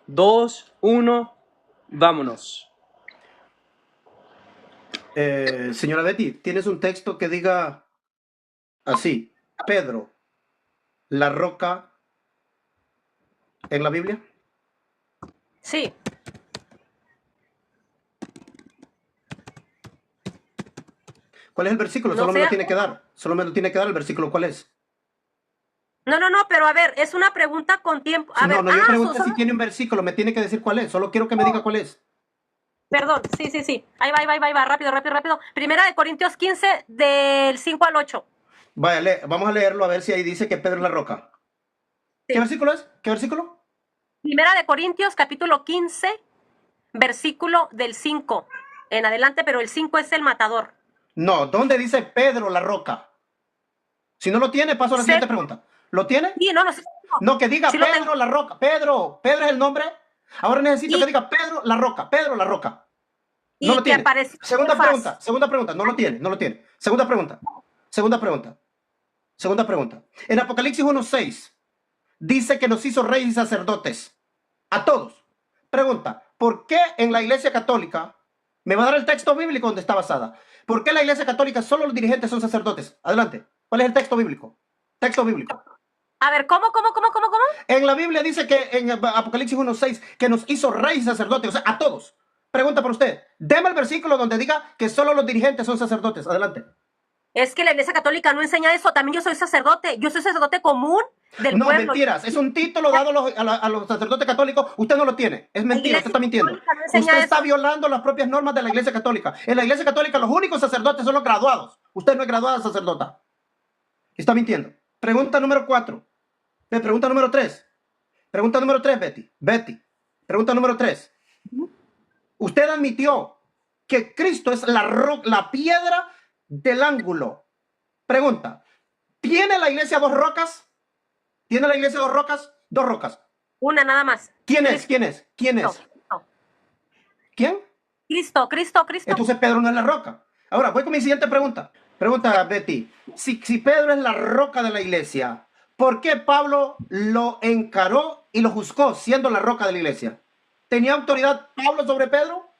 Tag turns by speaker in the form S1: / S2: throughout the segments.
S1: 2, 1, vámonos.
S2: Señora Betty, ¿tienes un texto que diga así, Pedro, la roca en la Biblia?
S3: Sí.
S2: ¿Cuál es el versículo?
S3: No
S2: Solo me
S3: sé.
S2: lo tiene que dar. Solo me lo tiene que dar el versículo. ¿Cuál es?
S3: No, pero a ver, es una pregunta con tiempo. A ver,
S2: Yo pregunté si tiene un versículo, me tiene que decir cuál es. Solo quiero que me diga cuál es.
S3: Perdón, sí. Ahí va, rápido. Primera de Corintios 15, del 5 al 8.
S2: Vaya, vamos a leerlo a ver si ahí dice que Pedro es la roca.
S3: Sí.
S2: ¿Qué versículo es? ¿Qué versículo?
S3: Primera de Corintios, capítulo 15, versículo del 5 en adelante, pero el 5 es el matador.
S2: No, ¿dónde dice Pedro la roca? Si no lo tiene, paso a la siguiente pregunta. ¿Lo tiene?
S3: Sí, no.
S2: No, que diga
S3: Sí
S2: Pedro la roca. Pedro es el nombre. Ahora necesito que diga Pedro la roca. Pedro la roca. No lo tiene. Segunda pregunta. No lo tiene. Segunda pregunta. En Apocalipsis 1:6 dice que nos hizo reyes y sacerdotes. A todos. Pregunta, ¿por qué en la Iglesia Católica, me va a dar el texto bíblico donde está basada, ¿por qué en la Iglesia Católica solo los dirigentes son sacerdotes? Adelante. ¿Cuál es el texto bíblico? Texto bíblico.
S3: A ver, ¿cómo?
S2: En la Biblia dice que en Apocalipsis 1:6 que nos hizo reyes y sacerdotes, o sea, a todos. Pregunta para usted. Deme el versículo donde diga que solo los dirigentes son sacerdotes. Adelante.
S3: Es que la Iglesia Católica no enseña eso. También yo soy sacerdote. Yo soy sacerdote común del pueblo.
S2: No, mentiras. Es un título dado a los sacerdotes católicos. Usted no lo tiene. Es mentira. Usted está mintiendo. Usted está violando las propias normas de la Iglesia Católica. En la Iglesia Católica los únicos sacerdotes son los graduados. Usted no es graduada sacerdota. Está mintiendo. Pregunta número 4. Pregunta número 3. Pregunta número 3, Betty. Pregunta número 3. Usted admitió que Cristo es la piedra del ángulo. Pregunta. ¿Tiene la iglesia dos rocas? ¿Tiene la iglesia dos rocas? Dos rocas.
S3: Una nada más.
S2: ¿Quién es? ¿Quién?
S3: Cristo.
S2: Entonces Pedro no es la roca. Ahora, voy con mi siguiente pregunta. Pregunta, Betty. Si Pedro es la roca de la iglesia, ¿por qué Pablo lo encaró y lo juzgó siendo la roca de la iglesia? ¿Tenía autoridad Pablo sobre Pedro?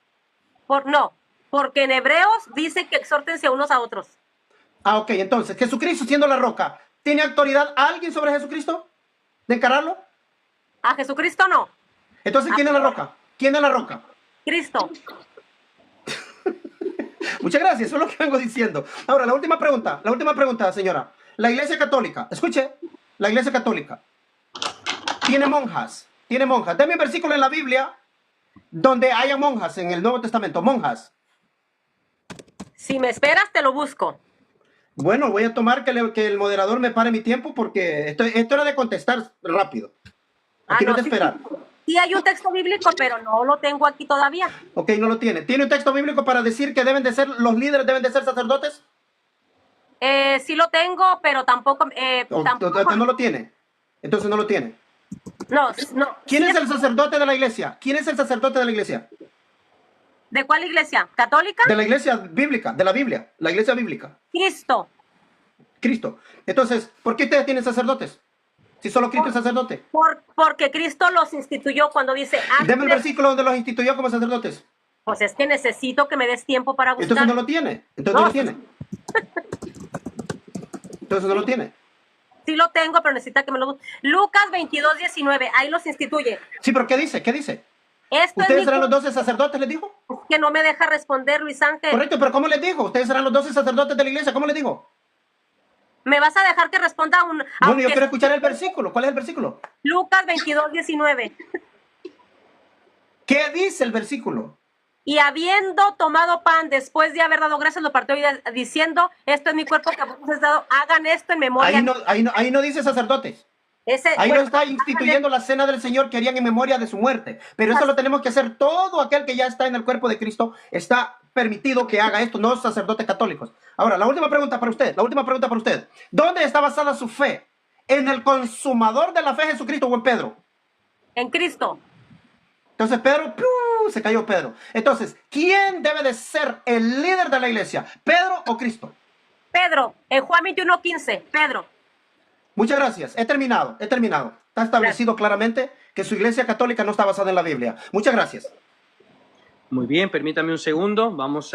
S3: No, porque en Hebreos dice que exhórtense unos a otros.
S2: Ok, entonces, Jesucristo siendo la roca, ¿tiene autoridad alguien sobre Jesucristo? ¿De encararlo?
S3: A Jesucristo no.
S2: Entonces, ¿quién es la roca? ¿Quién es la roca?
S3: Cristo.
S2: Muchas gracias, eso es lo que vengo diciendo. Ahora, la última pregunta, señora. La Iglesia Católica, escuche, la Iglesia Católica tiene monjas. Deme un versículo en la Biblia donde haya monjas en el Nuevo Testamento, monjas.
S3: Si me esperas, te lo busco.
S2: Bueno, voy a tomar que el moderador me pare mi tiempo porque esto era de contestar rápido. Aquí no es de esperar.
S3: Sí hay un texto bíblico, pero no lo tengo aquí todavía.
S2: Ok, no lo tiene. ¿Tiene un texto bíblico para decir que los líderes deben de ser sacerdotes?
S3: Sí lo tengo, pero tampoco...
S2: No lo tiene. Entonces no lo tiene.
S3: No.
S2: ¿Quién es el sacerdote de la iglesia? ¿Quién es el sacerdote de la iglesia?
S3: ¿De cuál iglesia? ¿Católica?
S2: De la iglesia bíblica, de la Biblia, la iglesia bíblica. Cristo. Entonces, ¿por qué ustedes tienen sacerdotes? Si solo Cristo es sacerdote.
S3: Porque Cristo los instituyó cuando dice...
S2: Deme el versículo donde los instituyó como sacerdotes.
S3: Pues es que necesito que me des tiempo para buscar.
S2: Entonces no lo tiene. Entonces no lo tiene.
S3: Sí lo tengo, pero necesita que me lo busque. Lucas 22:19, ahí los instituye.
S2: Sí, pero ¿qué dice?
S3: Esto
S2: ¿Ustedes serán los 12 sacerdotes, les dijo?
S3: Es que no me deja responder, Luis Ángel.
S2: Correcto, pero ¿cómo les dijo? Ustedes serán los 12 sacerdotes de la iglesia, ¿cómo les dijo?
S3: ¿Me vas a dejar que responda un...?
S2: Bueno, yo quiero escuchar el versículo. ¿Cuál es el versículo?
S3: Lucas 22:19.
S2: ¿Qué dice el versículo?
S3: Y habiendo tomado pan, después de haber dado gracias, lo partió diciendo, esto es mi cuerpo que vos has dado, hagan esto en memoria.
S2: Ahí no dice sacerdotes. Ahí no está instituyendo la cena del Señor que harían en memoria de su muerte. Pero eso lo tenemos que hacer. Todo aquel que ya está en el cuerpo de Cristo está permitido que haga esto, no sacerdotes católicos. Ahora, la última pregunta para usted. ¿Dónde está basada su fe? ¿En el consumador de la fe, Jesucristo, o en Pedro?
S3: En Cristo.
S2: Entonces Pedro, se cayó Pedro. Entonces, ¿quién debe de ser el líder de la iglesia? ¿Pedro o Cristo?
S3: Pedro, en Juan 21:15, Pedro.
S2: Muchas gracias, he terminado. está establecido claramente que su iglesia católica no está basada en la Biblia. Muchas gracias.
S1: Muy bien, permítame un segundo. Vamos a...